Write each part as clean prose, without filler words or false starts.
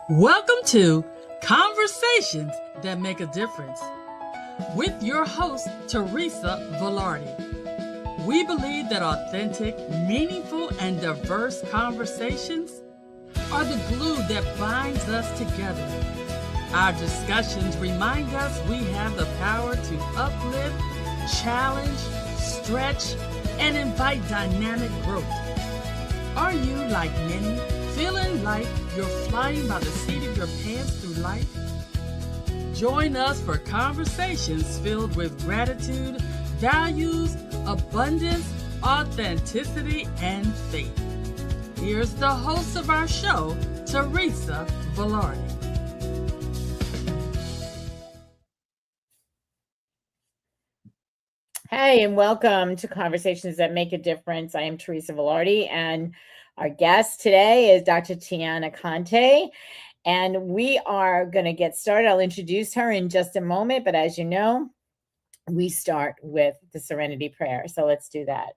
Welcome to Conversations That Make a Difference with your host, Teresa Velardi. We believe that authentic, meaningful, and diverse conversations are the glue that binds us together. Our discussions remind us we have the power to uplift, challenge, stretch, and invite dynamic growth. Are you, like many, feeling like you're flying by the seat of your pants through life? Join us for conversations filled with gratitude, values, abundance, authenticity, and faith. Here's the host of our show, Teresa Velardi. Hi, and welcome to Conversations That Make a Difference. I am Teresa Velardi, and our guest today is Dr. Tianna Conte, and we are going to get started. I'll introduce her in just a moment, but as you know, we start with the Serenity Prayer. So let's do that.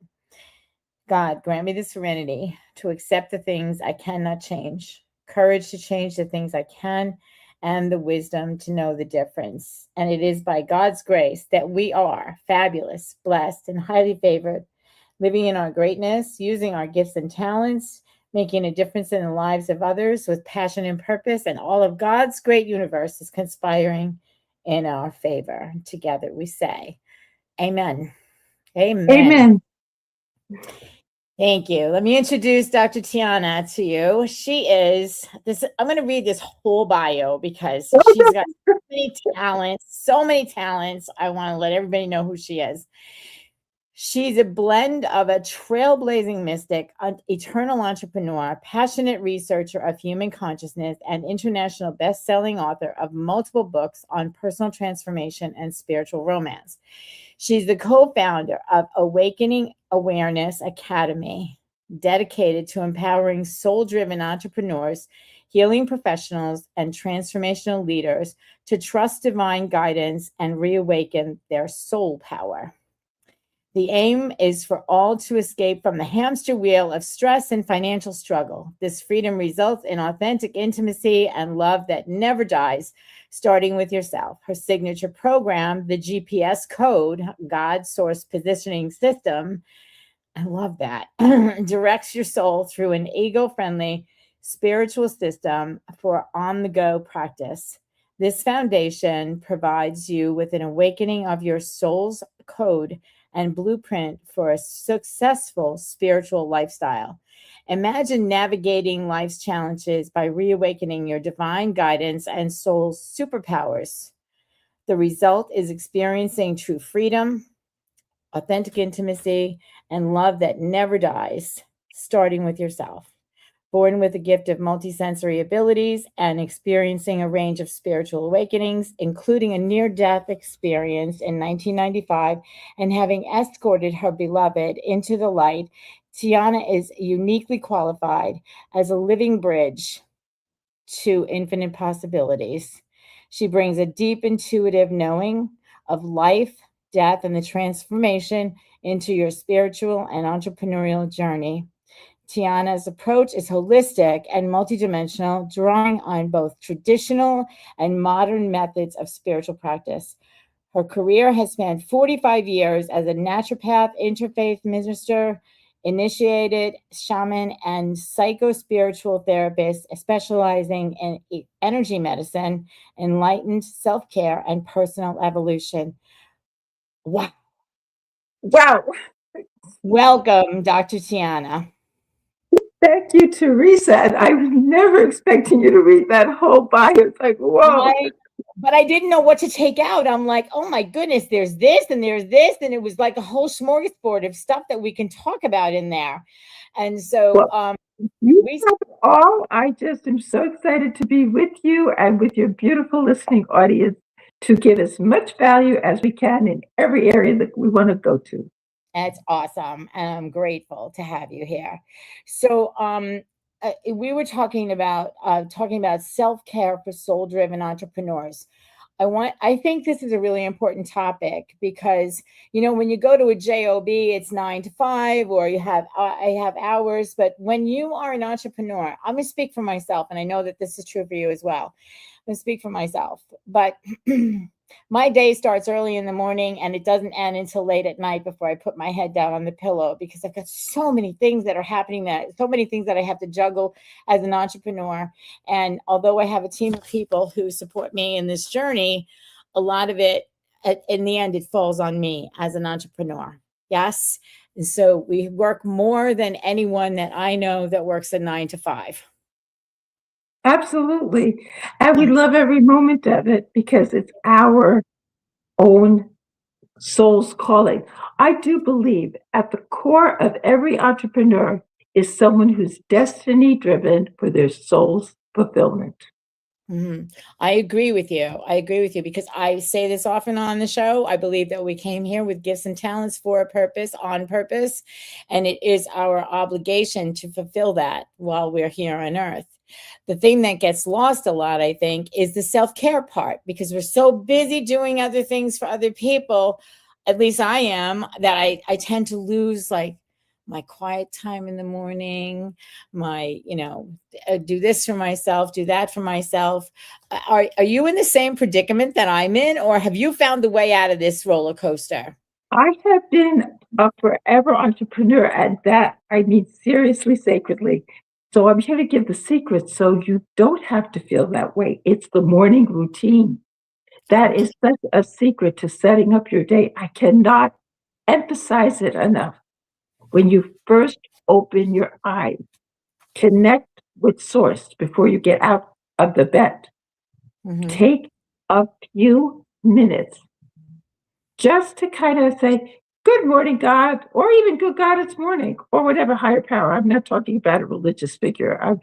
God, grant me the serenity to accept the things I cannot change, courage to change the things I can, and the wisdom to know the difference. And it is by God's grace that we are fabulous, blessed, and highly favored, living in our greatness, using our gifts and talents, making a difference in the lives of others with passion and purpose, and all of God's great universe is conspiring in our favor. Together we say, Amen. Amen. Amen. Thank you. Let me introduce Dr. Tianna to you. She is this. I'm going to read this whole bio because she's got so many talents. I want to let everybody know who she is. She's a blend of a trailblazing mystic, an eternal entrepreneur, passionate researcher of human consciousness, and international best-selling author of multiple books on personal transformation and spiritual romance. She's the co-founder of Awakening Awareness Academy, dedicated to empowering soul-driven entrepreneurs, healing professionals, and transformational leaders to trust divine guidance and reawaken their soul power. The aim is for all to escape from the hamster wheel of stress and financial struggle. This freedom results in authentic intimacy and love that never dies, starting with yourself. Her signature program, the GPS code, God Source Positioning System, I love that, directs your soul through an ego-friendly spiritual system for on-the-go practice. This foundation provides you with an awakening of your soul's code and blueprint for a successful spiritual lifestyle. Imagine navigating life's challenges by reawakening your divine guidance and soul's superpowers. The result is experiencing true freedom, authentic intimacy, and love that never dies, starting with yourself. Born with a gift of multisensory abilities and experiencing a range of spiritual awakenings, including a near-death experience in 1995, and having escorted her beloved into the light, Tianna is uniquely qualified as a living bridge to infinite possibilities. She brings a deep intuitive knowing of life, death, and the transformation into your spiritual and entrepreneurial journey. Tianna's approach is holistic and multidimensional, drawing on both traditional and modern methods of spiritual practice. Her career has spanned 45 years as a naturopath, interfaith minister, initiated shaman, and psycho-spiritual therapist, specializing in energy medicine, enlightened self-care, and personal evolution. Wow. Wow. Welcome, Dr. Tianna. Thank you, Teresa. And I was never expecting you to read that whole bio. It's like, whoa. But I didn't know what to take out. I'm like, oh my goodness, there's this and there's this. And it was like a whole smorgasbord of stuff that we can talk about in there. And so you have it all. I just am so excited to be with you and with your beautiful listening audience to give as much value as we can in every area that we want to go to. That's awesome. And I'm grateful to have you here. So we were talking about self-care for soul-driven entrepreneurs. I think this is a really important topic because, when you go to a job, it's 9 to 5, or I have hours. But when you are an entrepreneur, I'm going to speak for myself, and I know that this is true for you as well. I'm going to speak for myself, but my day starts early in the morning and it doesn't end until late at night before I put my head down on the pillow, because I've got so many things that are happening, so many things that I have to juggle as an entrepreneur. And although I have a team of people who support me in this journey, a lot of it, in the end, it falls on me as an entrepreneur. Yes. And so we work more than anyone that I know that works a 9 to 5. Absolutely. And we love every moment of it because it's our own soul's calling. I do believe at the core of every entrepreneur is someone who's destiny driven for their soul's fulfillment. Mm-hmm. I agree with you. Because I say this often on the show. I believe that we came here with gifts and talents for a purpose, on purpose, and it is our obligation to fulfill that while we're here on earth. The thing that gets lost a lot, I think, is the self-care part, because we're so busy doing other things for other people, at least I am, that I tend to lose like my quiet time in the morning, my, do this for myself, do that for myself. Are you in the same predicament that I'm in, or have you found the way out of this roller coaster? I have been a forever entrepreneur, and that I mean seriously, sacredly. So I'm here to give the secret so you don't have to feel that way. It's the morning routine. That is such a secret to setting up your day. I cannot emphasize it enough. When you first open your eyes, connect with source before you get out of the bed. Mm-hmm. Take a few minutes just to kind of say, good morning, God, or even good God, it's morning, or whatever higher power. I'm not talking about a religious figure. I'm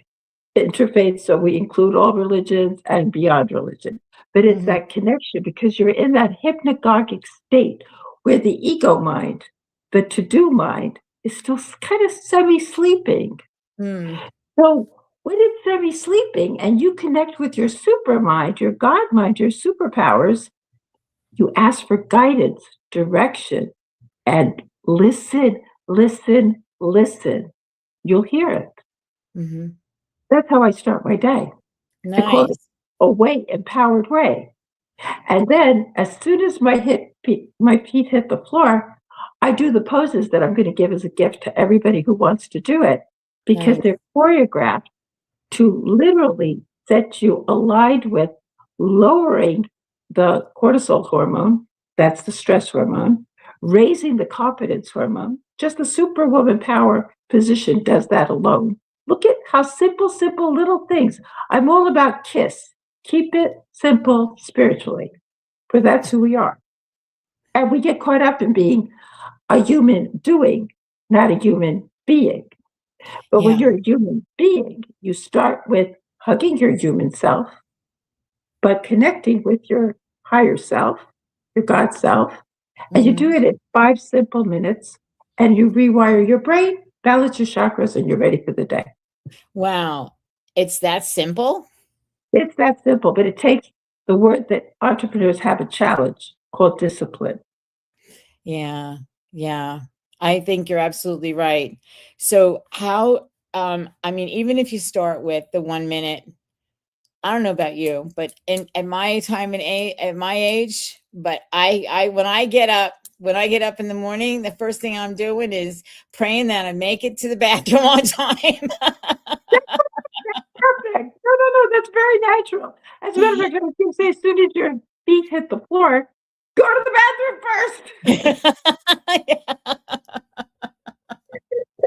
interfaith, so we include all religions and beyond religion. But it's that connection, because you're in that hypnagogic state where the ego mind, the to-do mind, is still kind of semi-sleeping. So when it's semi-sleeping and you connect with your super mind, your God mind, your superpowers, you ask for guidance, direction, and listen. You'll hear it. Mm-hmm. That's how I start my day. Nice. I call it a way, empowered way. And then as soon as my feet hit the floor, I do the poses that I'm going to give as a gift to everybody who wants to do it, because they're choreographed to literally set you aligned with lowering the cortisol hormone, that's the stress hormone, raising the confidence hormone. Just the superwoman power position does that alone. Look at how simple little things. I'm all about KISS. Keep it simple spiritually, for that's who we are. And we get caught up in being a human doing, not a human being. But when you're a human being, you start with hugging your human self, but connecting with your higher self, your God self. And you do it in 5 simple minutes, and you rewire your brain, balance your chakras, and you're ready for the day. Wow. It's that simple? It's that simple, but it takes the word that entrepreneurs have a challenge called discipline. Yeah. I think you're absolutely right. So how, even if you start with the 1 minute, I don't know about you, but at my time and at my age, but I when I get up in the morning, the first thing I'm doing is praying that I make it to the bathroom on time. Perfect. No, that's very natural. As a matter of fact, I was going to say, as soon as your feet hit the floor, go to the bathroom first.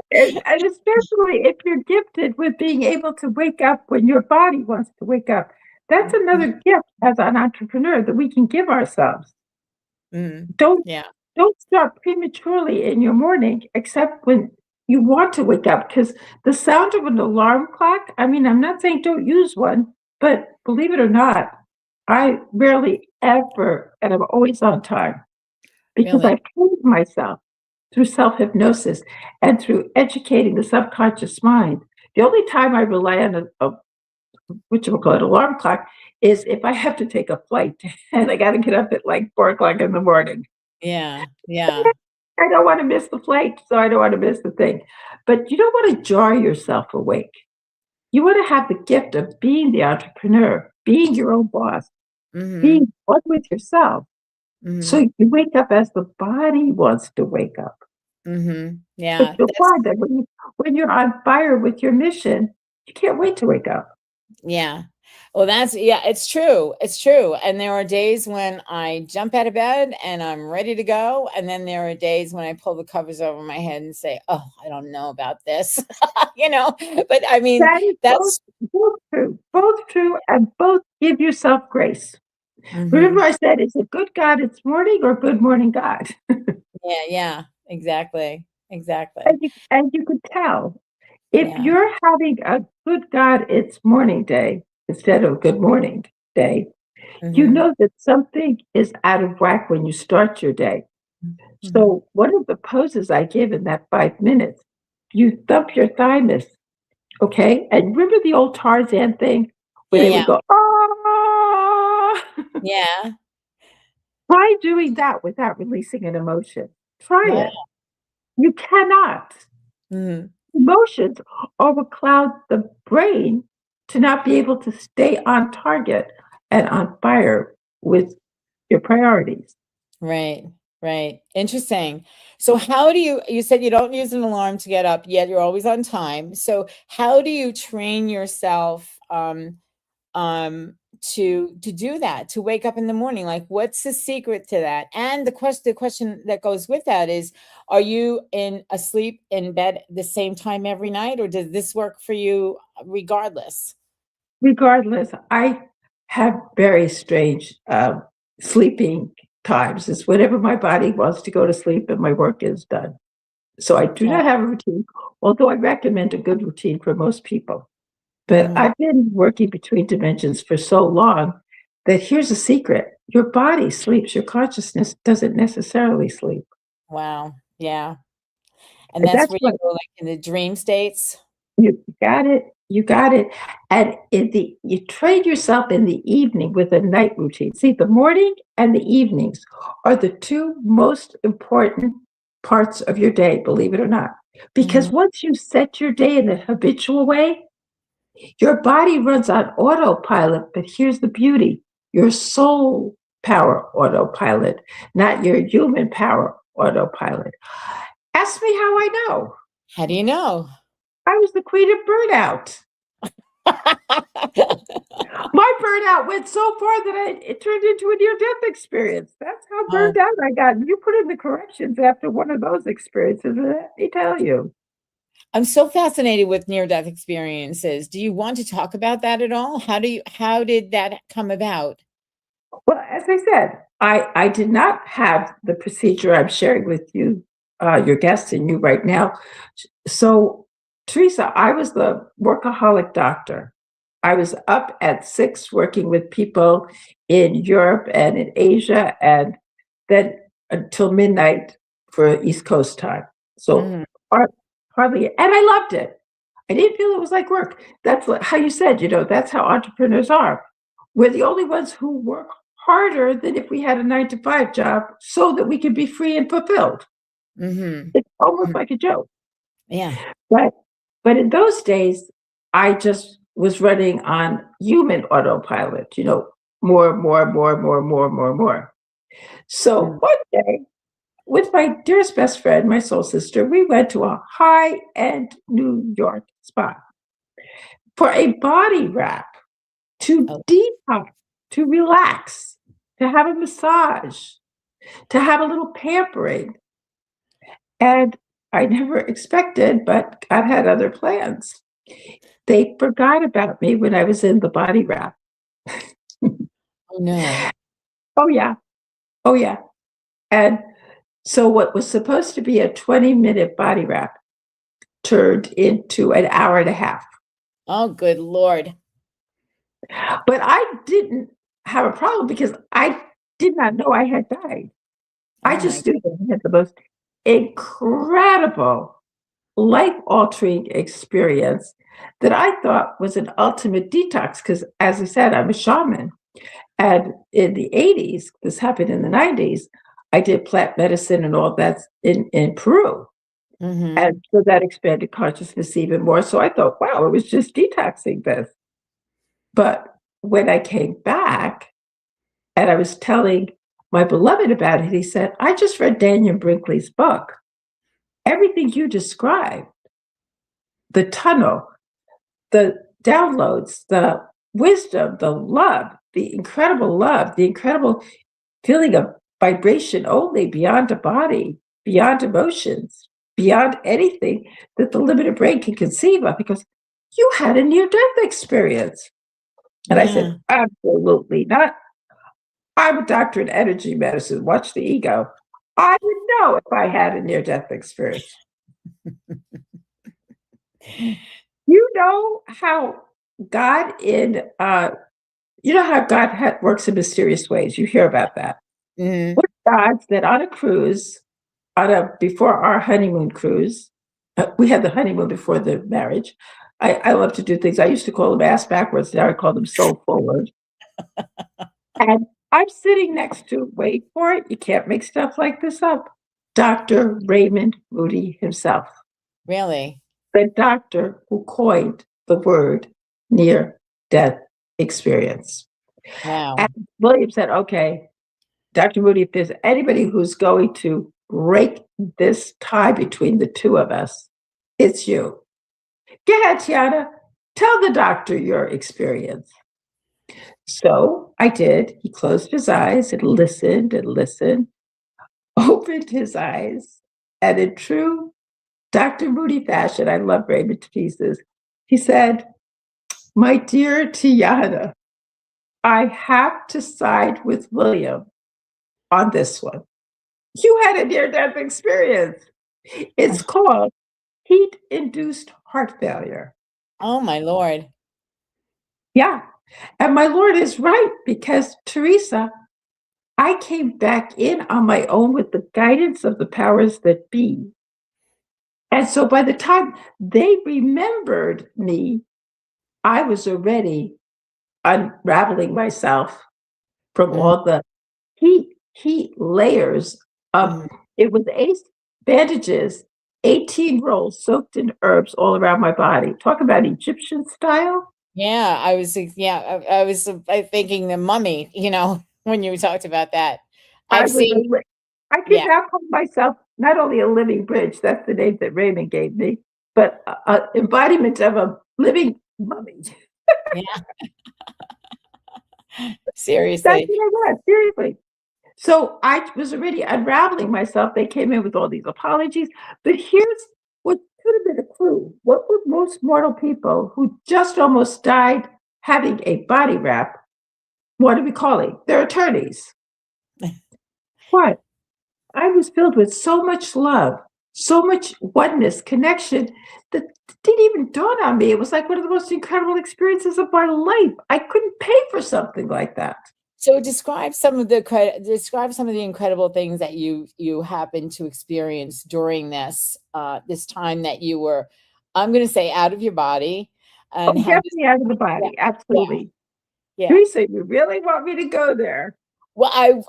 And especially if you're gifted with being able to wake up when your body wants to wake up. That's another gift as an entrepreneur that we can give ourselves. Don't start prematurely in your morning, except when you want to wake up, because the sound of an alarm clock, I'm not saying don't use one, but believe it or not, I rarely ever, and I'm always on time, because I've trained myself through self-hypnosis and through educating the subconscious mind. The only time I rely on which we'll call it alarm clock, is if I have to take a flight and I got to get up at like 4 o'clock in the morning. Yeah. Yeah. I don't want to miss the flight, so I don't want to miss the thing. But you don't want to jar yourself awake. You want to have the gift of being the entrepreneur, being your own boss, being one with yourself. So you wake up as the body wants to wake up. But Yeah. you'll find that when you're on fire with your mission, you can't wait to wake up. Yeah. Well, it's true. It's true. And there are days when I jump out of bed and I'm ready to go. And then there are days when I pull the covers over my head and say, oh, I don't know about this, but I mean, That is that's both true, and both give yourself grace. Remember I said, is it good God it's morning or good morning God? Yeah, exactly. And you could tell if you're having a good God it's morning day instead of good morning day, you know that something is out of whack when you start your day. So one of the poses I give in that 5 minutes, you thump your thymus, okay? And remember the old Tarzan thing where they would go, ah! Yeah. Try doing that without releasing an emotion. Try Wow. it. You cannot. Emotions overcloud the brain to not be able to stay on target and on fire with your priorities. Right. Interesting. So how do you said you don't use an alarm to get up, yet you're always on time. So how do you train yourself to do that, to wake up in the morning? Like, what's the secret to that? And the question that goes with that is, are you asleep in bed the same time every night, or does this work for you regardless? Regardless, I have very strange sleeping times. It's whenever my body wants to go to sleep and my work is done. So I do not have a routine, although I recommend a good routine for most people. But I've been working between dimensions for so long that here's a secret. Your body sleeps, your consciousness doesn't necessarily sleep. Wow. Yeah. And And that's that's where you what go, like, in the dream states. you got it. You got it. And you train yourself in the evening with a night routine. See, the morning and the evenings are the two most important parts of your day, believe it or not. Because once you set your day in a habitual way, your body runs on autopilot, but here's the beauty. Your soul power autopilot, not your human power autopilot. Ask me how I know. How do you know? I was the queen of burnout. My burnout went so far that it turned into a near-death experience. That's how burned out I got. You put in the corrections after one of those experiences, let me tell you. I'm so fascinated with near-death experiences. Do you want to talk about that at all? How did that come about? Well, as I said, I did not have the procedure I'm sharing with you, your guests and you right now. So, Teresa, I was the workaholic doctor. I was up at 6 working with people in Europe and in Asia, and then until midnight for East Coast time. So hardly, and I loved it. I didn't feel it was like work. That's how you said, that's how entrepreneurs are. We're the only ones who work harder than if we had a 9-to-5 job so that we could be free and fulfilled. It's almost like a joke. Yeah. But in those days, I just was running on human autopilot, more. So one day, with my dearest best friend, my soul sister, we went to a high-end New York spa for a body wrap to detox, to relax, to have a massage, to have a little pampering. And I never expected, but God had other plans. They forgot about me when I was in the body wrap. Oh, no. Oh, yeah. Oh, yeah. And so what was supposed to be a 20-minute body wrap turned into an hour and a half. Oh, good Lord. But I didn't have a problem because I did not know I had died. I just knew that I had the most incredible life-altering experience that I thought was an ultimate detox. Because, as I said, I'm a shaman. And in the 80s, this happened in the 90s, I did plant medicine and all that in Peru. Mm-hmm. And so that expanded consciousness even more. So I thought, wow, it was just detoxing this. But when I came back and I was telling my beloved about it, he said, I just read Daniel Brinkley's book. Everything you described, the tunnel, the downloads, the wisdom, the love, the incredible feeling of vibration only beyond a body, beyond emotions, beyond anything that the limited brain can conceive of, because you had a near-death experience. And I said, absolutely not. I'm a doctor in energy medicine. Watch the ego. I would know if I had a near-death experience. You know how God how God works in mysterious ways. You hear about that. Mm-hmm. What gods that on a cruise, before our honeymoon cruise, we had the honeymoon before the marriage. I love to do things. I used to call them ass backwards. Now I call them soul forward. And I'm sitting next to, wait for it, you can't make stuff like this up, Dr. Raymond Moody himself. Really? The doctor who coined the word near-death experience. Wow. And William said, okay, Dr. Moody, if there's anybody who's going to break this tie between the two of us, it's you. Go ahead, Tianna. Tell the doctor your experience. So I did. He closed his eyes and listened, opened his eyes, and in true Dr. Moody fashion, I love Raymond to pieces, he said, my dear Tianna, I have to side with William on this one. You had a near-death experience. It's called heat-induced heart failure. Oh, my Lord. Yeah. And my Lord is right, because Teresa, I came back in on my own with the guidance of the powers that be. And so by the time they remembered me, I was already unraveling myself from all the heat layers of, it was 8 bandages, 18 rolls soaked in herbs all around my body. Talk about Egyptian style. Yeah, I was thinking the mummy, when you talked about that. I could now call myself not only a living bridge, that's the name that Raymond gave me, but an embodiment of a living mummy. Yeah. Seriously. That's what I was, seriously. So I was already unraveling myself. They came in with all these apologies. But here's what could have been a clue. What would most mortal people who just almost died having a body wrap, what are we calling? Their attorneys. What? I was filled with so much love, so much oneness, connection, that didn't even dawn on me. It was like one of the most incredible experiences of my life. I couldn't pay for something like that. So describe some of the incredible things that you happened to experience during this time that you were, I'm going to say, out of your body. And definitely out of the body. Yeah. Absolutely. Yeah. Teresa, you really want me to go there? Well,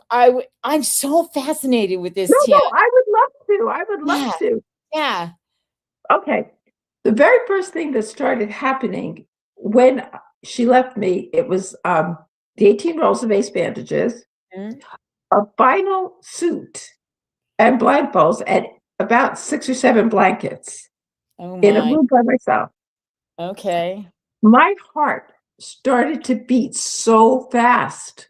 I'm so fascinated with this. No, I would love to. Yeah. Okay. The very first thing that started happening when she left me, it was the 18 rolls of ace bandages, a vinyl suit, and blindfolds, and about 6 or 7 blankets in a room by myself. Okay. My heart started to beat so fast.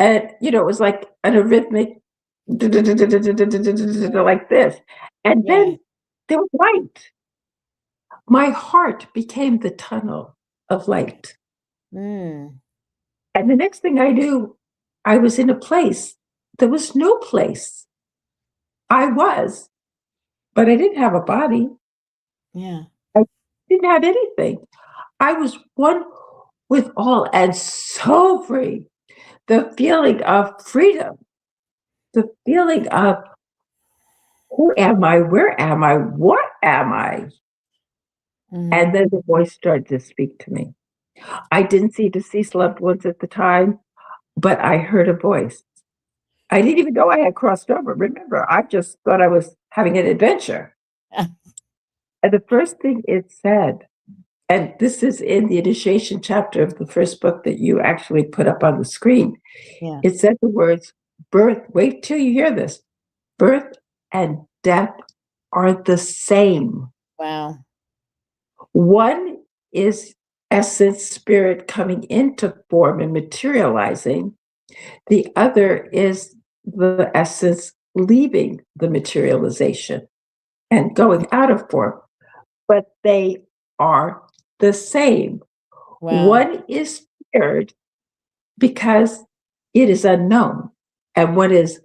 And, it was like an arrhythmic, like this. And then there was light. My heart became the tunnel of light. And the next thing I knew, I was in a place. There was no place. I was, but I didn't have a body. Yeah. I didn't have anything. I was one with all and so free. The feeling of freedom, the feeling of Who am I? Where am I? What am I? And then the voice started to speak to me. I didn't see deceased loved ones at the time, but I heard a voice. I didn't even know I had crossed over. Remember, I just thought I was having an adventure. And the first thing it said, and this is in the initiation chapter of the first book that you actually put up on the screen. Yeah. It said the words, birth, wait till you hear this, birth and death are the same. Wow. One is essence, spirit coming into form and materializing. The other is the essence leaving the materialization and going out of form. But they are the same. Wow. One is feared because it is unknown, and one is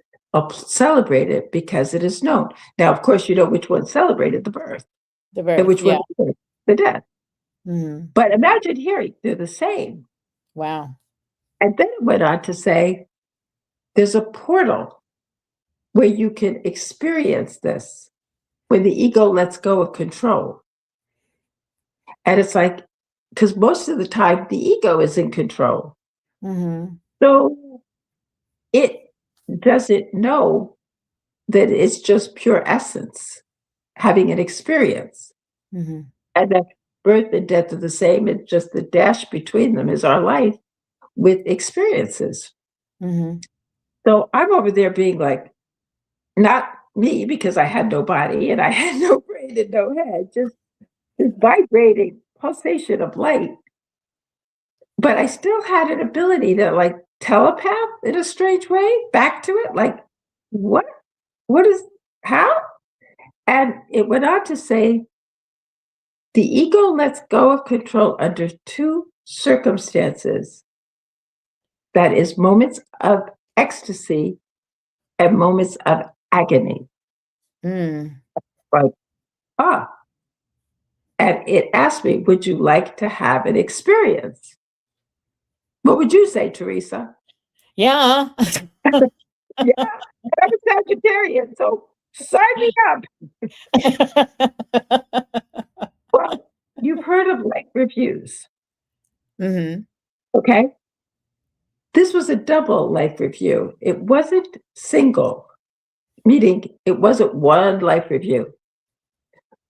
celebrated because it is known. Now, of course, you know which one celebrated the birth, The birth. and which one the death. Mm-hmm. But imagine hearing they're the same. Wow. And then it went on to say, there's a portal where you can experience this when the ego lets go of control. And it's like, because most of the time the ego is in control. Mm-hmm. So it doesn't know that it's just pure essence having an experience. Mm-hmm. And that birth and death are the same. It's just the dash between them is our life with experiences. Mm-hmm. So I'm over there being like, not me, because I had no body and I had no brain and no head, just this vibrating pulsation of light. But I still had an ability to like telepath in a strange way back to it. Like, what? What is, how? And it went on to say, the ego lets go of control under two circumstances. That is moments of ecstasy and moments of agony. Mm. Like, ah. And it asked me, would you like to have an experience? What would you say, Teresa? Yeah. Yeah, I'm a Sagittarian, so sign me up. Well, you've heard of life reviews. Mm-hmm. Okay. This was a double life review. It wasn't single, meaning it wasn't one life review.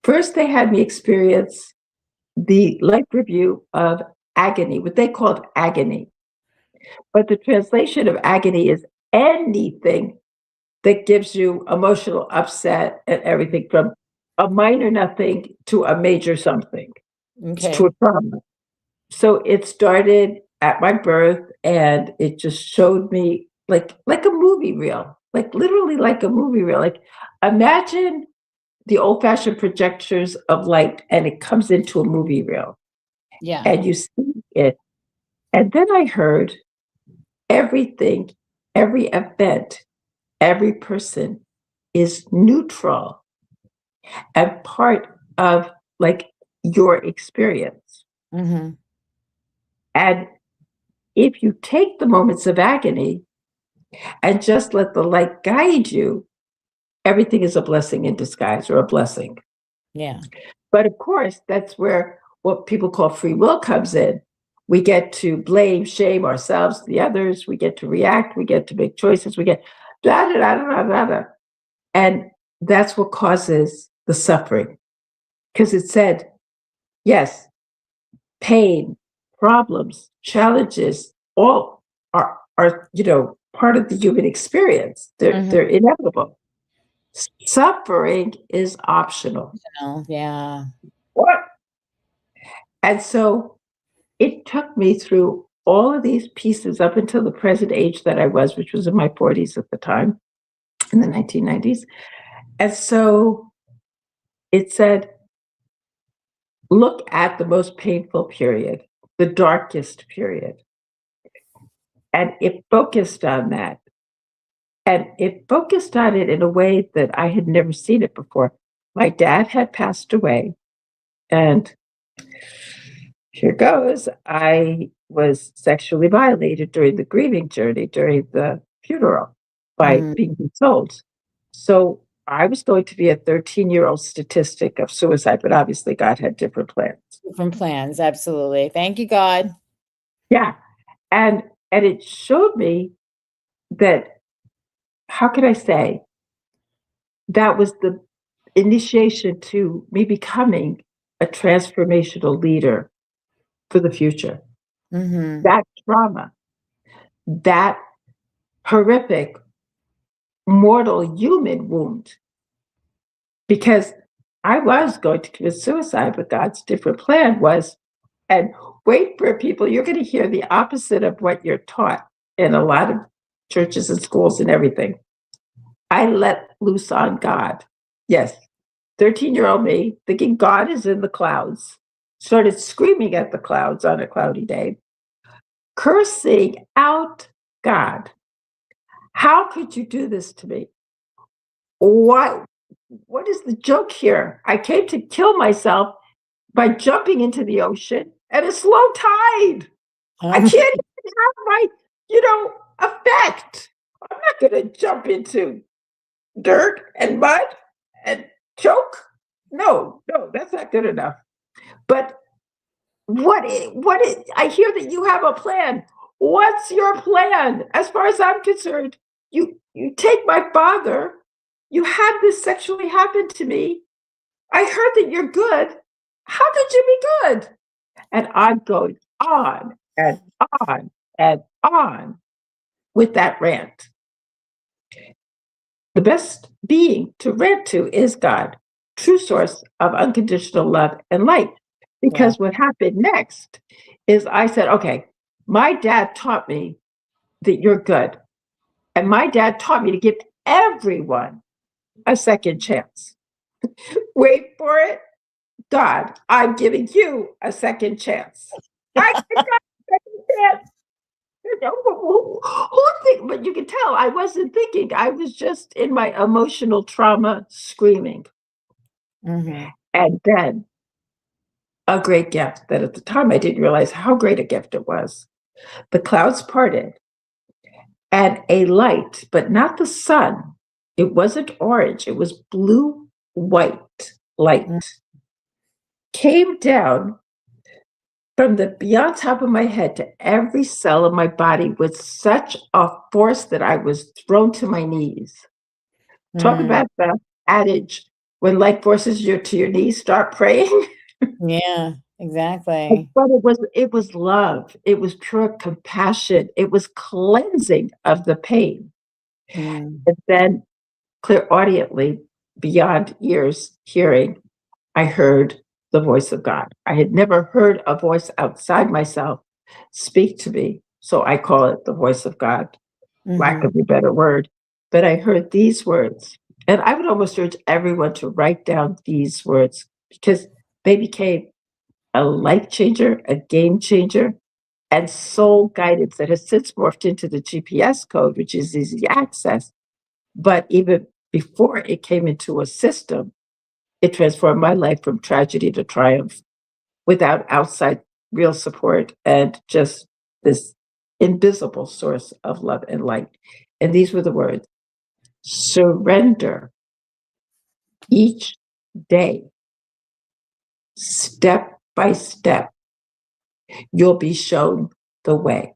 First, they had me experience the life review of agony, what they called agony. But the translation of agony is anything that gives you emotional upset and everything from a minor nothing to a major something, Okay. to a trauma. So it started at my birth, and it just showed me like a movie reel, like literally like a movie reel. Like imagine the old-fashioned projectors of light, and it comes into a movie reel, Yeah. and you see it. And then I heard everything, every event, every person is neutral and part of like your experience. Mm-hmm. And if you take the moments of agony and just let the light guide you, everything is a blessing in disguise, or a blessing. Yeah. But of course, that's where what people call free will comes in. We get to blame, shame ourselves, the others. We get to react. We get to make choices. We get blah, blah, blah, blah, blah. And that's what causes the suffering. Because it said, yes, pain, problems, challenges, all are part of the human experience. They're inevitable. Suffering is optional. Yeah. What? And so it took me through all of these pieces up until the present age that I was, which was in my 40s at the time, in the 1990s. And so it said, look at the most painful period, the darkest period. And it focused on that. And it focused on it in a way that I had never seen it before. My dad had passed away, and here goes. I was sexually violated during the grieving journey, during the funeral, by being consoled. So I was going to be a 13-year-old statistic of suicide, but obviously God had different plans. Different plans, absolutely. Thank you, God. Yeah. And it showed me that, how could I say, that was the initiation to me becoming a transformational leader for the future. Mm-hmm. That trauma, that horrific mortal human wound, because I was going to commit suicide, but God's different plan was, and wait for people, you're going to hear the opposite of what you're taught in a lot of churches and schools and everything. I let loose on God. Yes, 13-year-old me, thinking God is in the clouds, started screaming at the clouds on a cloudy day, cursing out God. How could you do this to me? What is the joke here? I came to kill myself by jumping into the ocean at a slow tide. I can't even have my, effect. I'm not going to jump into dirt and mud and choke. No, that's not good enough. But I hear that you have a plan. What's your plan? As far as I'm concerned, you take my father. You had this sexually happen to me. I heard that you're good. How could you be good? And I'm going on and on and on with that rant. The best being to rant to is God, true source of unconditional love and light. Because what happened next is I said, okay, my dad taught me that you're good. And my dad taught me to give everyone a second chance. Wait for it. God, I'm giving you a second chance. I got a second chance. But you can tell I wasn't thinking. I was just in my emotional trauma screaming. Mm-hmm. And then a great gift that at the time I didn't realize how great a gift it was. The clouds parted and a light, but not the sun. It wasn't orange. It was blue-white light. Came down from the beyond top of my head to every cell of my body with such a force that I was thrown to my knees. Talk about the adage, when light forces you to your knees, start praying. Yeah, exactly. But it was love. It was pure compassion. It was cleansing of the pain. And then clairaudiently, beyond ears hearing, I heard the voice of God. I had never heard a voice outside myself speak to me. So I call it the voice of God, lack of a better word. But I heard these words. And I would almost urge everyone to write down these words because they became a life changer, a game changer, and soul guidance that has since morphed into the GPS code, which is easy access. But even before it came into a system, it transformed my life from tragedy to triumph without outside real support and just this invisible source of love and light. And these were the words: surrender each day, step by step. You'll be shown the way.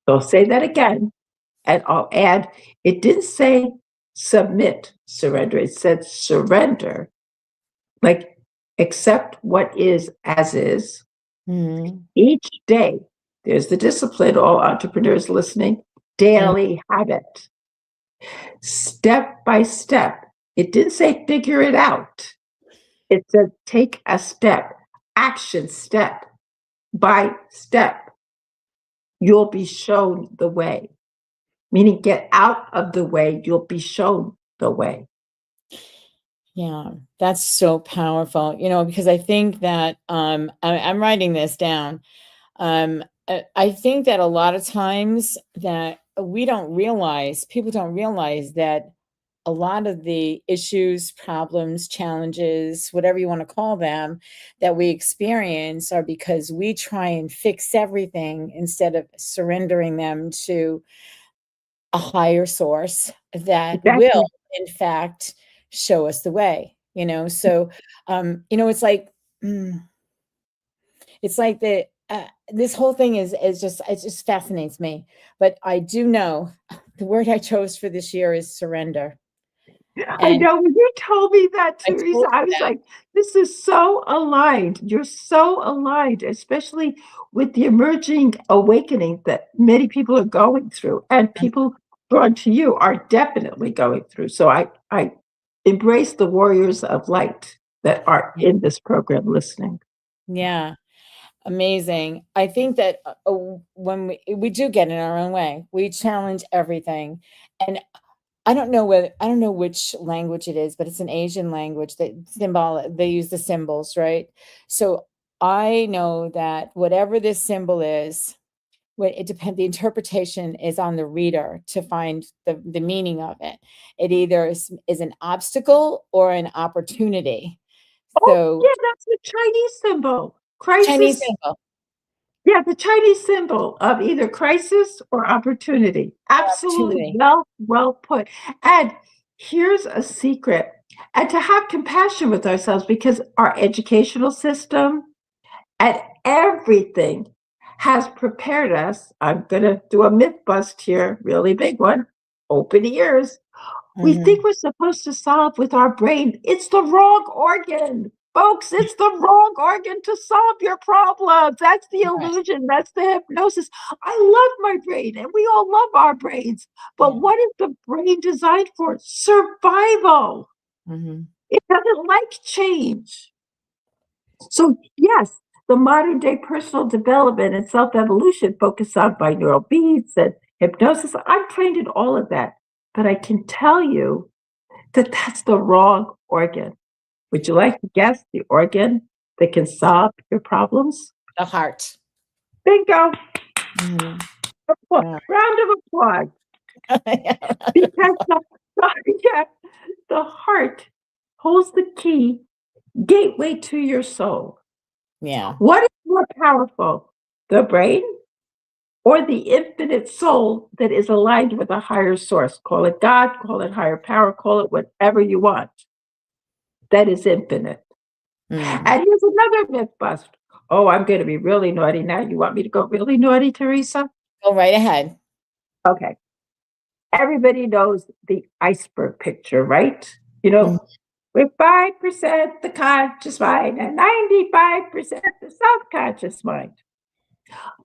So I'll say that again, and I'll add, it didn't say submit, surrender. It said surrender, like accept what is as is. Each day. There's the discipline, all entrepreneurs listening, daily habit. Step by step. It didn't say figure it out. It said take a step, action step by step. You'll be shown the way, meaning get out of the way, you'll be shown the way. Yeah, that's so powerful, because I think that I'm writing this down. I think that a lot of times that people don't realize that a lot of the issues, problems, challenges, whatever you want to call them, that we experience are because we try and fix everything instead of surrendering them to a higher source that will in fact, show us the way, So, it's like, it's like this whole thing is just, it just fascinates me. But I do know the word I chose for this year is surrender. I know when you told me that, I Teresa, told I you was that. like, this is so aligned. You're so aligned, especially with the emerging awakening that many people are going through, and people drawn to you are definitely going through. So I embrace the warriors of light that are in this program listening. Yeah. Amazing. I think that when we do get in our own way, we challenge everything. And I don't know which language it is, but it's an Asian language that they use the symbols, right? So I know that whatever this symbol is, the interpretation is on the reader to find the meaning of it. It either is an obstacle or an opportunity. Oh, So yeah, that's the Chinese symbol. Chinese Crisis. symbol. Yeah, the Chinese symbol of either crisis or opportunity. Absolutely Opportunity. well put. And here's a secret. And to have compassion with ourselves, because our educational system and everything has prepared us. I'm going to do a myth bust here, really big one. Open ears. We think we're supposed to solve with our brain. It's the wrong organ. Folks, it's the wrong organ to solve your problems. That's the Right. illusion. That's the hypnosis. I love my brain, and we all love our brains. But Yeah. what is the brain designed for? Survival. It doesn't like change. So, yes, the modern day personal development and self evolution focus on binaural beats and hypnosis. I'm trained in all of that. But I can tell you that that's the wrong organ. Would you like to guess the organ that can solve your problems? The heart. Bingo. Wow. Round of applause. Because yeah, the heart holds the key gateway to your soul. Yeah. What is more powerful, the brain or the infinite soul that is aligned with a higher source? Call it God, call it higher power, call it whatever you want. That is infinite. And here's another myth bust. Oh, I'm going to be really naughty now. You want me to go really naughty, Teresa? Go right ahead. Okay. Everybody knows the iceberg picture, right? With 5% the conscious mind and 95% the subconscious mind.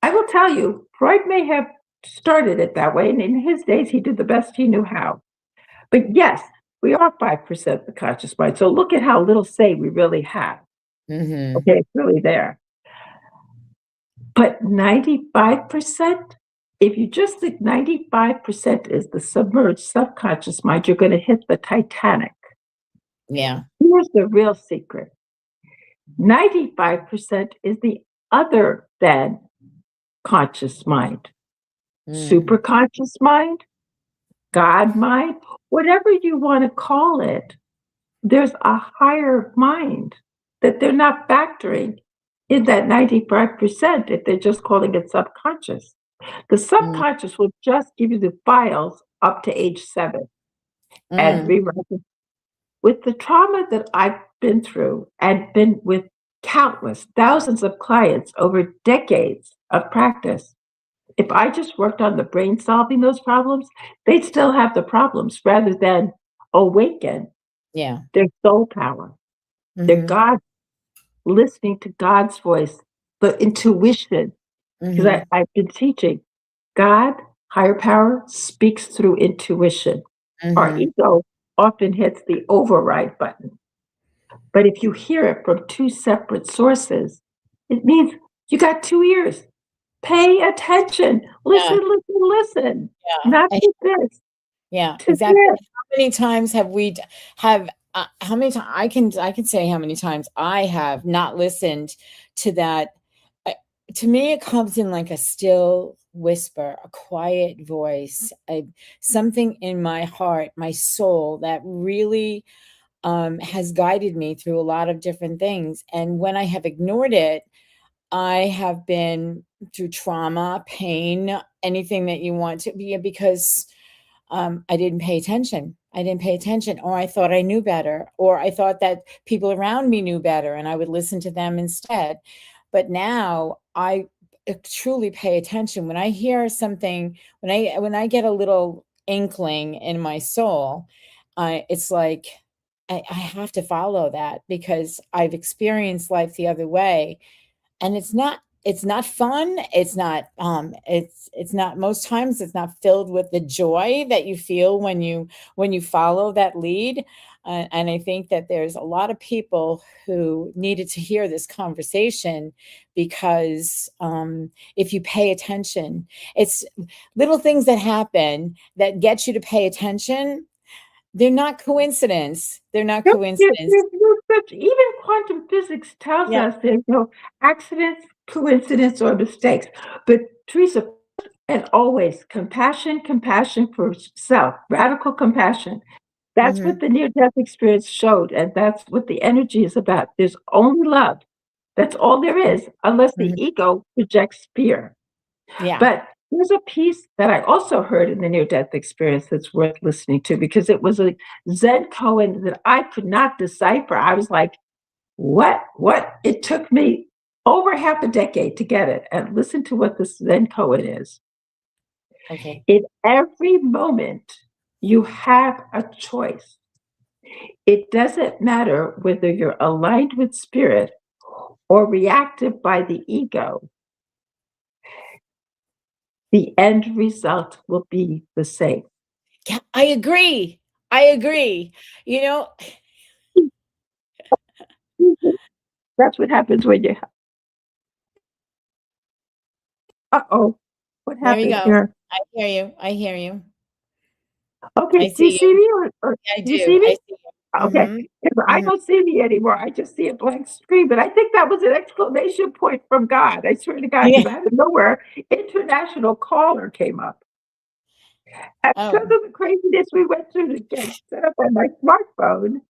I will tell you, Freud may have started it that way, and in his days, he did the best he knew how. But yes, we are 5% the conscious mind. So look at how little say we really have. Okay, it's really there. But 95%, if you just think 95% is the submerged subconscious mind, you're going to hit the Titanic. Yeah. Here's the real secret. 95% is the other than conscious mind, superconscious mind, God mind, whatever you want to call it. There's a higher mind that they're not factoring in that 95% if they're just calling it subconscious. The subconscious will just give you the files up to age 7 and rewrite it. With the trauma that I've been through and been with countless thousands of clients over decades of practice, if I just worked on the brain solving those problems, they'd still have the problems rather than awaken their soul power, their God, listening to God's voice, the intuition. Because I've been teaching God, higher power, speaks through intuition. Our ego often hits the override button. But if you hear it from 2 separate sources, it means you got 2 ears. Pay attention. Listen, listen. Not to this. Yeah, to exactly. this. How many times have we how many times I can say how many times I have not listened to that. To me, it comes in like a still whisper, a quiet voice, something in my heart, my soul that really has guided me through a lot of different things. And when I have ignored it, I have been through trauma, pain, anything that you want to be, because I didn't pay attention. I didn't pay attention, or I thought I knew better, or I thought that people around me knew better and I would listen to them instead. But now I truly pay attention. When I hear something, when I get a little inkling in my soul, it's like I have to follow that, because I've experienced life the other way, and it's not fun. It's not, most times it's not filled with the joy that you feel when you follow that lead. And I think that there's a lot of people who needed to hear this conversation, because if you pay attention, it's little things that happen that get you to pay attention. They're not coincidence. They're not coincidence. Even quantum physics tells Yeah. us there's no accidents, coincidence, or mistakes. But Teresa, and always, compassion for self, radical compassion. That's what the near-death experience showed, and that's what the energy is about. There's only love. That's all there is, unless the ego projects fear. Yeah. But there's a piece that I also heard in the near-death experience that's worth listening to, because it was a Zen koan that I could not decipher. I was like, what? It took me over half a decade to get it. And listen to what this Zen koan is. Okay. In every moment, you have a choice. It doesn't matter whether you're aligned with spirit or reactive by the ego. The end result will be the same. Yeah, I agree. You know, That's what happens when you. Uh-oh, what there we happened go. here? I hear you. Okay, I do you see see you. me or I do you do. see me? I see you. Okay, I don't see me anymore. I just see a blank screen, but I think that was an exclamation point from God. I swear to God, Yeah. because out of nowhere, international caller came up. And because Oh, of the craziness we went through to get set up on my smartphone,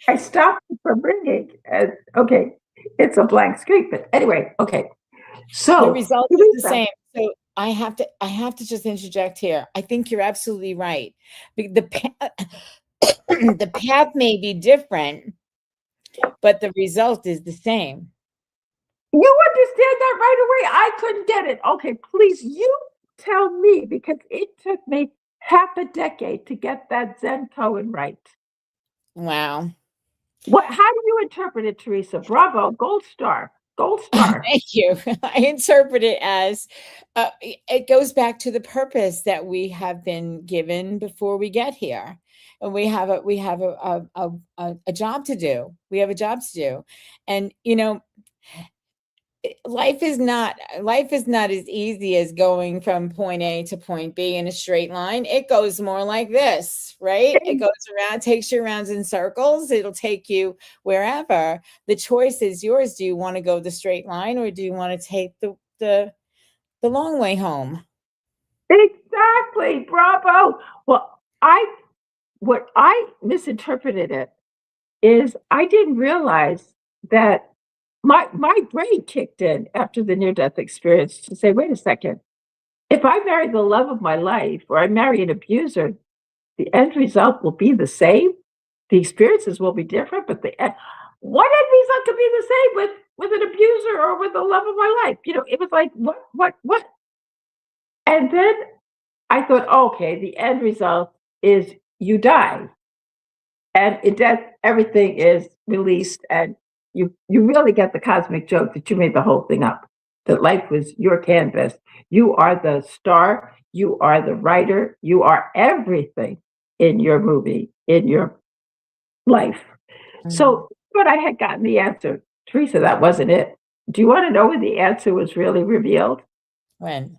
I stopped it from ringing. And okay, it's a blank screen. But anyway, okay. the So, result is the Teresa, same. So I have to just interject here. I think you're absolutely right. The path may be different, but the result is the same. you understand that right away? I couldn't get it. Okay, please, you tell me, because it took me half a decade to get that Zen koan right. Wow. How do you interpret it, Teresa? Bravo, gold star, gold star. Thank you. I interpret it as it goes back to the purpose that we have been given before we get here, and we have a job to do. We have a job to do, and life is not as easy as going from point A to point B in a straight line. It goes more like this, right? It goes around, takes you around in circles. It'll take you wherever. The choice is yours. Do you want to go the straight line, or do you want to take the long way home? Exactly, bravo. Well, what I misinterpreted it is I didn't realize that my brain kicked in after the near-death experience to say, wait a second, if I marry the love of my life or I marry an abuser, the end result will be the same. The experiences will be different, but what end result could be the same with an abuser or with the love of my life? It was like, what? And then I thought, okay, the end result is you die. And in death, everything is released, and you really get the cosmic joke that you made the whole thing up. That life was your canvas. You are the star. You are the writer. You are everything in your movie, in your life. So, but I had gotten the answer, Teresa. That wasn't it. Do you want to know when the answer was really revealed? When?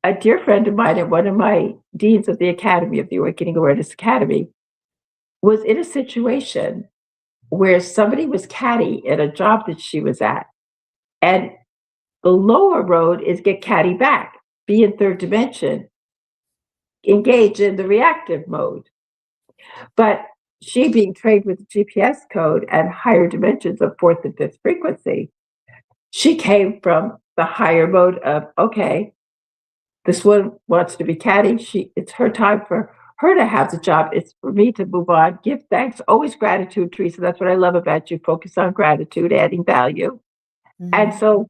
A dear friend of mine and one of my deans of the Academy, of the Awakening Awareness Academy, was in a situation where somebody was catty at a job that she was at. And the lower road is get catty back, be in third dimension, engage in the reactive mode. But she, being trained with the GPS code and higher dimensions of fourth and fifth frequency, she came from the higher mode of, okay, this one wants to be catty. It's her time for her to have the job. It's for me to move on, give thanks, always gratitude, Teresa. That's what I love about you. Focus on gratitude, adding value. And so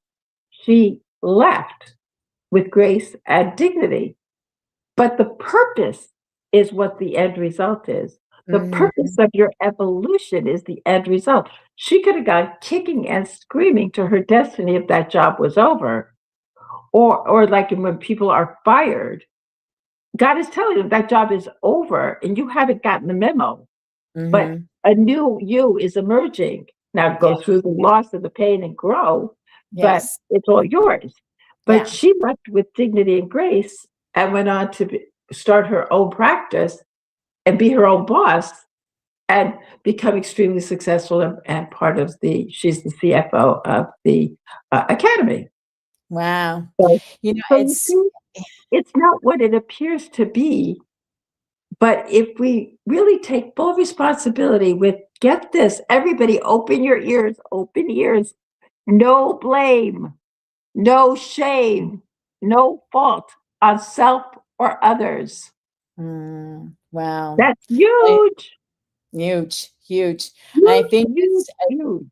she left with grace and dignity. But the purpose is what the end result is. The purpose of your evolution is the end result. She could have gone kicking and screaming to her destiny if that job was over. Or like when people are fired, God is telling them that job is over and you haven't gotten the memo. But a new you is emerging. Now go through the loss of the pain and grow, but it's all yours. But she left with dignity and grace and went on to start her own practice and be her own boss and become extremely successful and part of she's the CFO of the Academy. Wow. So, So it's not what it appears to be. But if we really take full responsibility with, get this, everybody open your ears, no blame, no shame, no fault on self or others. Wow. That's huge. Huge. I think huge.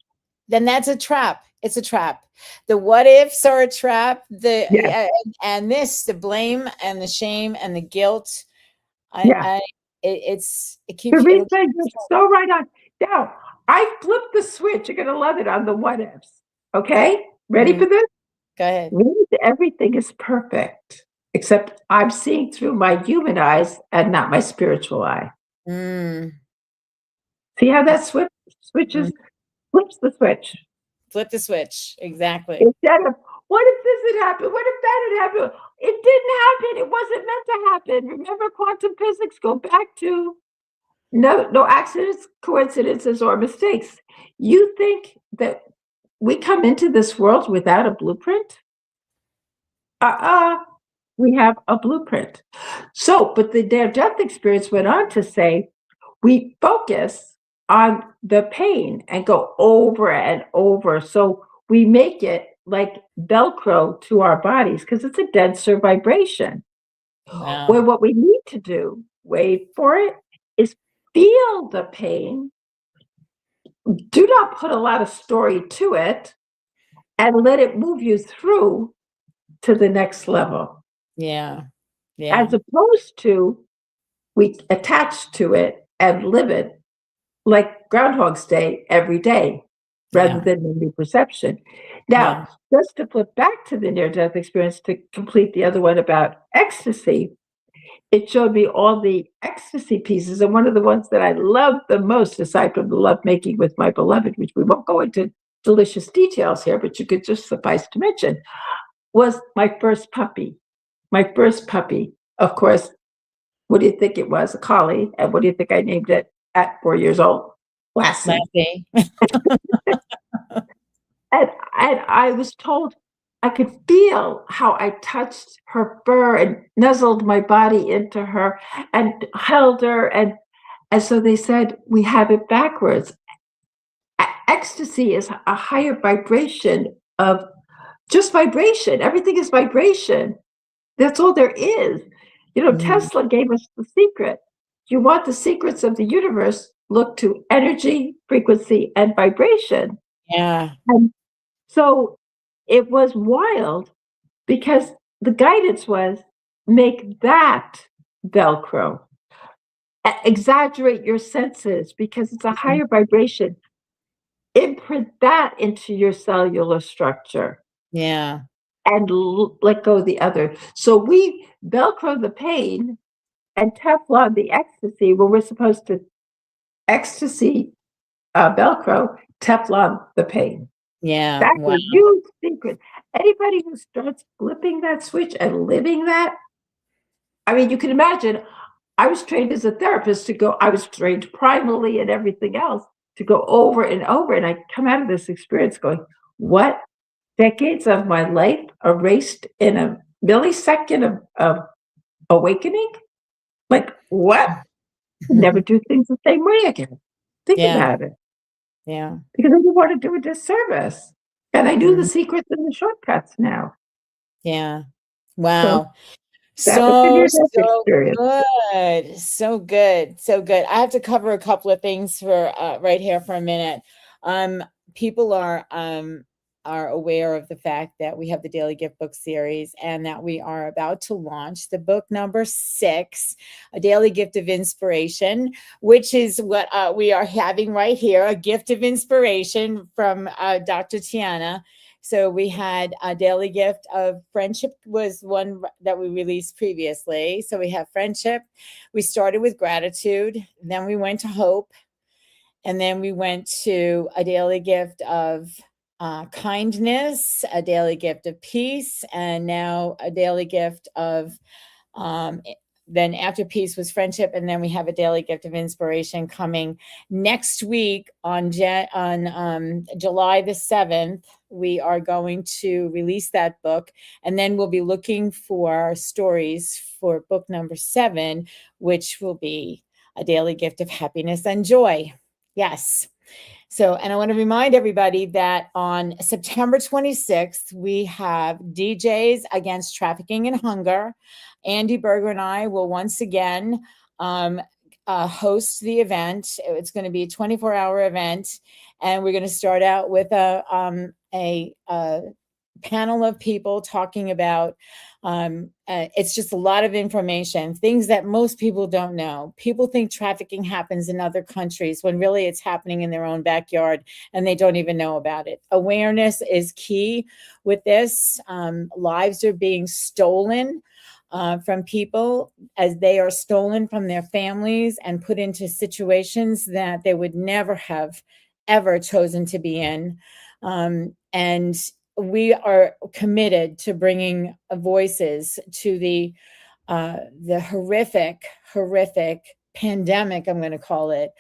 Then that's a trap. It's a trap. The what ifs are a trap. And the blame and the shame and the guilt. It keeps. Teresa, you're so right on. Now, I flipped the switch. You're gonna love it on the what ifs. Okay, ready for this? Go ahead. Everything is perfect, except I'm seeing through my human eyes and not my spiritual eye. See how that switches? Flips the switch. Flip the switch. Exactly. Instead of, what if this had happened? What if that had happened? It didn't happen. It wasn't meant to happen. Remember quantum physics? Go back to no accidents, coincidences, or mistakes. You think that we come into this world without a blueprint? We have a blueprint. So, but the near-death experience went on to say, we focus on the pain and go over and over. So we make it like Velcro to our bodies because it's a denser vibration. Wow. Where what we need to do, wait for it, is feel the pain. Do not put a lot of story to it and let it move you through to the next level. Yeah. As opposed to we attach to it and live it like Groundhog's Day every day rather than a new perception. Now, just to flip back to the near-death experience to complete the other one about ecstasy, it showed me all the ecstasy pieces. And one of the ones that I love the most, aside from the lovemaking with my beloved, which we won't go into delicious details here, but you could just suffice to mention, was my first puppy. My first puppy, of course, what do you think it was? A collie. And what do you think I named it at 4 years old? Lassie. And I was told I could feel how I touched her fur and nuzzled my body into her and held her. And so they said, we have it backwards. Ecstasy is a higher vibration of just vibration. Everything is vibration. That's all there is. Tesla gave us the secret. You want the secrets of the universe, look to energy, frequency, and vibration. Yeah. And so it was wild because the guidance was make that Velcro. Exaggerate your senses because it's a higher vibration. Imprint that into your cellular structure. Yeah. And let go of the other. So we Velcro the pain and Teflon the ecstasy when we're supposed to ecstasy Velcro, Teflon the pain. Yeah. That's a huge secret. Anybody who starts flipping that switch and living that, I mean, you can imagine, I was trained as a therapist I was trained primally and everything else to go over and over. And I come out of this experience going, what? Decades of my life erased in a millisecond of awakening? Like, what? Never do things the same way again. Think about it. Yeah. Because I didn't want to do a disservice. And I knew the secrets and the shortcuts now. Yeah. Wow. That was a So, near-death so experience. good. So good. So good. I have to cover a couple of things for right here for a minute. People are aware of the fact that we have the Daily Gift Book series and that we are about to launch the book number 6, A Daily Gift of Inspiration, which is what we are having right here, a gift of inspiration from Dr. Tianna. So we had a daily gift of friendship was one that we released previously. So we have friendship. We started with gratitude. Then we went to hope. And then we went to a daily gift of kindness, a daily gift of peace, and now a daily gift of then after peace was friendship, and then we have a daily gift of inspiration coming next week on July the 7th. We are going to release that book, and then we'll be looking for stories for book number 7, which will be a daily gift of happiness and joy. Yes. So, and I want to remind everybody that on September 26th, we have DJs Against Trafficking and Hunger. Andy Berger and I will once again host the event. It's going to be a 24-hour event, and we're going to start out with a panel of people talking about it's just a lot of information, things that most people don't know. People think trafficking happens in other countries when really it's happening in their own backyard and they don't even know about it. Awareness is key with this. Lives are being stolen from people as they are stolen from their families and put into situations that they would never have ever chosen to be in. And we are committed to bringing voices to the horrific pandemic, I'm going to call it,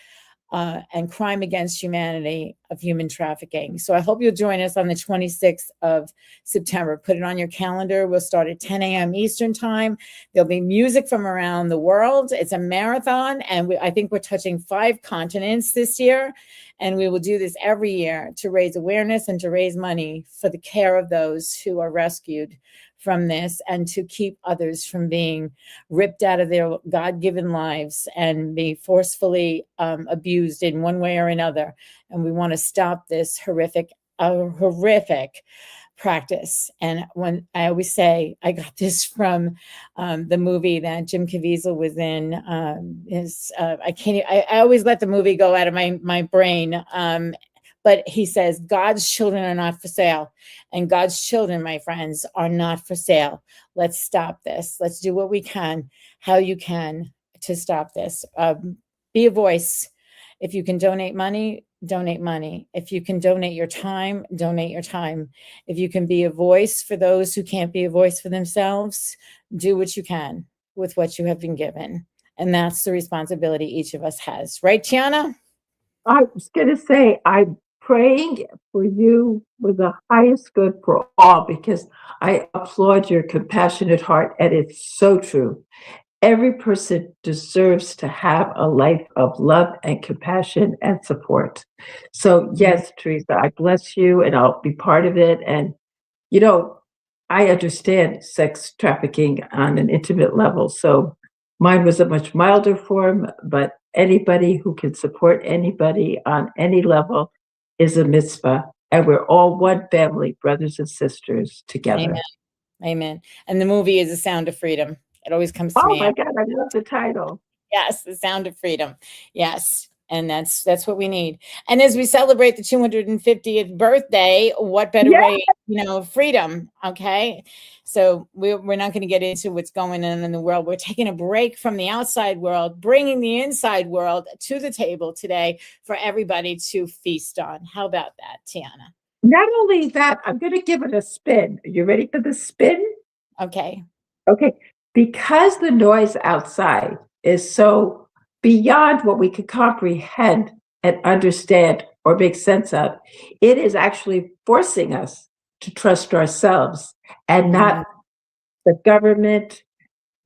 and crime against humanity of human trafficking. So I hope you'll join us on the 26th of September. Put it on your calendar. We'll start at 10 a.m. Eastern time. There'll be music from around the world. It's a marathon, and I think we're touching 5 continents this year. And we will do this every year to raise awareness and to raise money for the care of those who are rescued from this and to keep others from being ripped out of their God-given lives and be forcefully abused in one way or another. And we want to stop this horrific practice. And when I always say, I got this from the movie that Jim Caviezel was in. I always let the movie go out of my brain. But he says, God's children are not for sale. And God's children, my friends, are not for sale. Let's stop this. Let's do what we can, how you can, to stop this. Be a voice. If you can donate money, donate money. If you can donate your time, donate your time. If you can be a voice for those who can't be a voice for themselves, do what you can with what you have been given. And that's the responsibility each of us has. Right, Tianna? I was going to say, I'm praying for you with the highest good for all, because I applaud your compassionate heart, and it's so true. Every person deserves to have a life of love and compassion and support. So yes, Teresa, I bless you, and I'll be part of it. And, I understand sex trafficking on an intimate level. So mine was a much milder form, but anybody who can support anybody on any level is a mitzvah. And we're all one family, brothers and sisters together. Amen. Amen. And the movie is The Sound of Freedom. It always comes to Oh me. my God, I love the title. Yes, The Sound of Freedom. Yes. And that's what we need. And as we celebrate the 250th birthday, what better way, freedom. Okay. So we're not going to get into what's going on in the world. We're taking a break from the outside world, bringing the inside world to the table today for everybody to feast on. How about that, Tianna? Not only that, I'm going to give it a spin. Are you ready for the spin? Okay. Okay. Because the noise outside is so beyond what we could comprehend and understand or make sense of, it is actually forcing us to trust ourselves and not the government,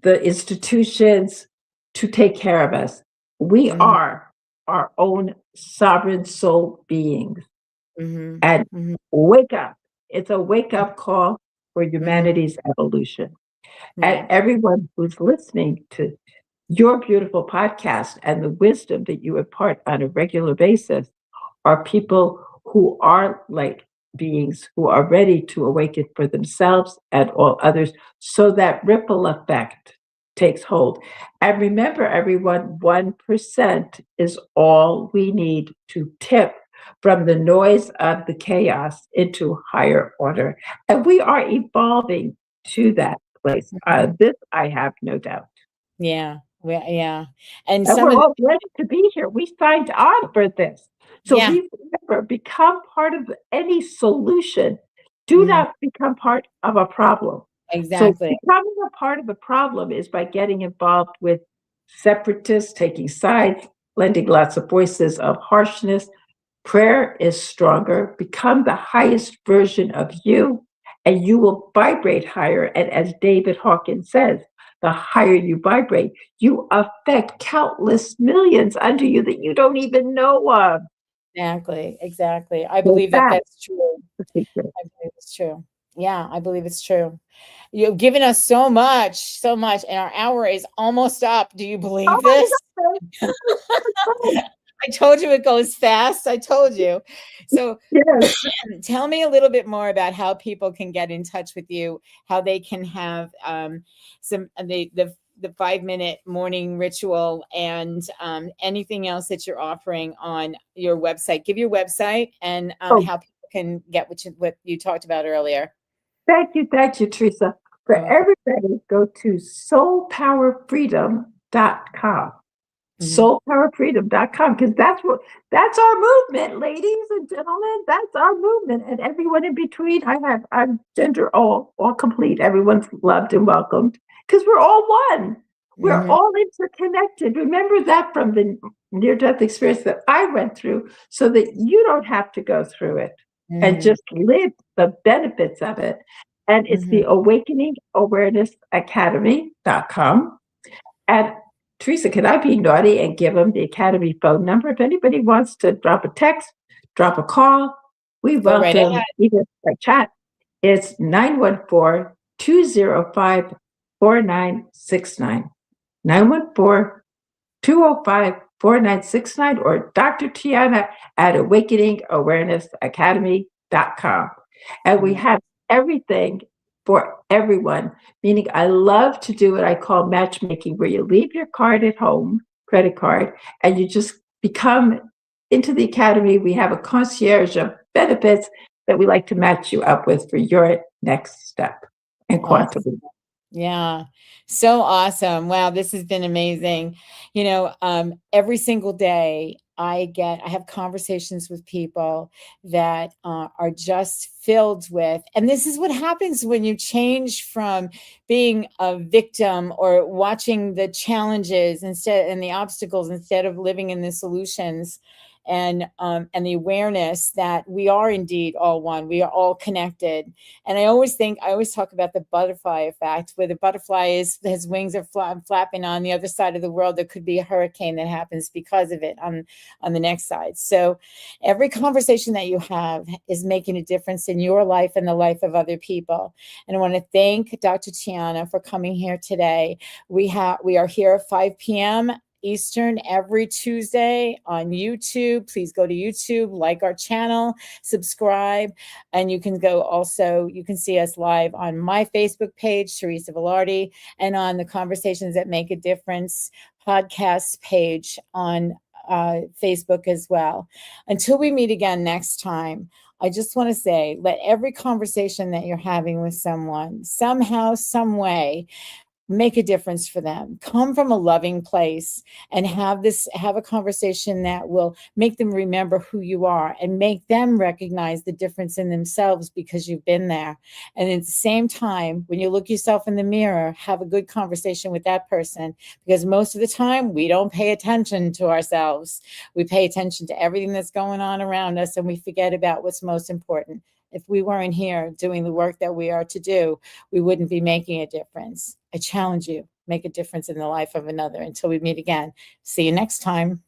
the institutions to take care of us. We are our own sovereign soul beings. And wake up. It's a wake up call for humanity's evolution. And everyone who's listening to your beautiful podcast and the wisdom that you impart on a regular basis are people who are light beings who are ready to awaken for themselves and all others, so that ripple effect takes hold. And remember, everyone, 1% is all we need to tip from the noise of the chaos into higher order. And we are evolving to that place. This I have no doubt. Yeah. And And some we're of all ready to be here. We signed on for this. So Yeah. please remember, become part of any solution. Do not become part of a problem. Exactly. So becoming a part of the problem is by getting involved with separatists, taking sides, lending lots of voices of harshness. Prayer is stronger. Become the highest version of you, and you will vibrate higher. And as David Hawkins says, the higher you vibrate, you affect countless millions under you that you don't even know of. Exactly. I believe that's true. The secret. I believe it's true. Yeah, I believe it's true. You've given us so much, and our hour is almost up. Do you believe this? I told you it goes fast. I told you. So Yes. tell me a little bit more about how people can get in touch with you, how they can have the 5-minute morning ritual, and anything else that you're offering on your website. Give your website and how people can get what you talked about earlier. Thank you, Teresa. For everybody, go to soulpowerfreedom.com. Soulpowerfreedom.com, because that's our movement, ladies and gentlemen. That's our movement, and everyone in between. I'm gender all complete. Everyone's loved and welcomed because we're all one. We're all interconnected. Remember that from the near-death experience that I went through, so that you don't have to go through it and just live the benefits of it. And it's the Awakening Awareness Academy.com. And Teresa, can I be naughty and give them the Academy phone number? If anybody wants to drop a text, drop a call, we welcome even a chat. It's 914-205-4969. 914-205-4969, or Dr. Tianna at awakeningawarenessacademy.com. And we have everything for everyone, meaning I love to do what I call matchmaking, where you leave your card at home, credit card, and you just become into the academy. We have a concierge of benefits that we like to match you up with for your next step in quantum. Awesome. Yeah. So awesome. Wow. This has been amazing. Every single day I have conversations with people that are just filled with, and this is what happens when you change from being a victim or watching the challenges and the obstacles instead of living in the solutions. And the awareness that we are indeed all one. We are all connected. And I always talk about the butterfly effect, where the butterfly his wings are flapping on the other side of the world. There could be a hurricane that happens because of it on the next side. So every conversation that you have is making a difference in your life and the life of other people. And I want to thank Dr. Tianna for coming here today. We are here at 5 p.m. Eastern every Tuesday on YouTube. Please go to YouTube, like our channel, subscribe, and you can see us live on my Facebook page, Teresa Velardi, and on the Conversations That Make a Difference podcast page on Facebook as well. Until we meet again next time, I just want to say, let every conversation that you're having with someone, somehow, some way, make a difference for them. Come from a loving place and have a conversation that will make them remember who you are and make them recognize the difference in themselves because you've been there. And at the same time, when you look yourself in the mirror, have a good conversation with that person, because most of the time we don't pay attention to ourselves. We pay attention to everything that's going on around us, and we forget about what's most important. If we weren't here doing the work that we are to do, we wouldn't be making a difference. I challenge you, make a difference in the life of another. Until we meet again. See you next time.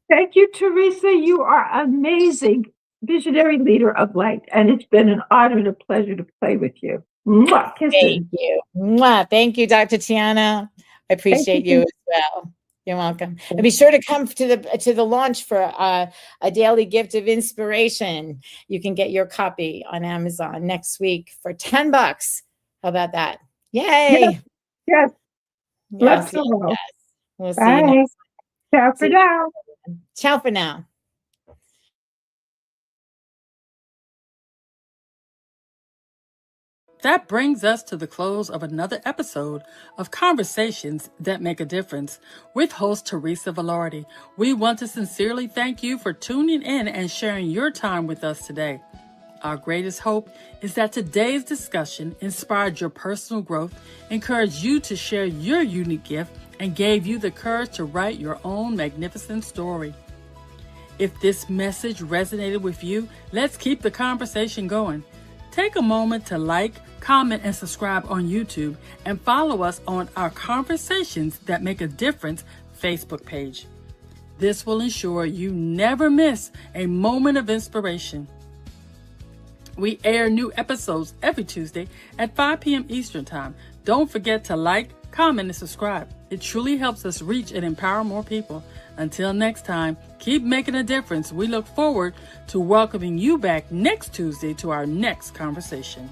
Thank you, Teresa. You are amazing visionary leader of light, and it's been an honor and a pleasure to play with you. Mwah, kisses. Thank you. Mwah. Thank you, Dr. Tianna. I appreciate you you. as well. You're welcome. And be sure to come to the launch for a daily gift of inspiration. You can get your copy on Amazon next week for $10. How about that? Yay! Yes. Yes, Love you all. We'll see Bye. you next. Ciao for See you. now. Ciao for now. That brings us to the close of another episode of Conversations That Make a Difference with host Teresa Velardi. We want to sincerely thank you for tuning in and sharing your time with us today. Our greatest hope is that today's discussion inspired your personal growth, encouraged you to share your unique gift, and gave you the courage to write your own magnificent story. If this message resonated with you, let's keep the conversation going. Take a moment to like, comment, and subscribe on YouTube, and follow us on our Conversations That Make a Difference Facebook page. This will ensure you never miss a moment of inspiration. We air new episodes every Tuesday at 5 p.m. Eastern Time. Don't forget to like, comment, and subscribe. It truly helps us reach and empower more people. Until next time, keep making a difference. We look forward to welcoming you back next Tuesday to our next conversation.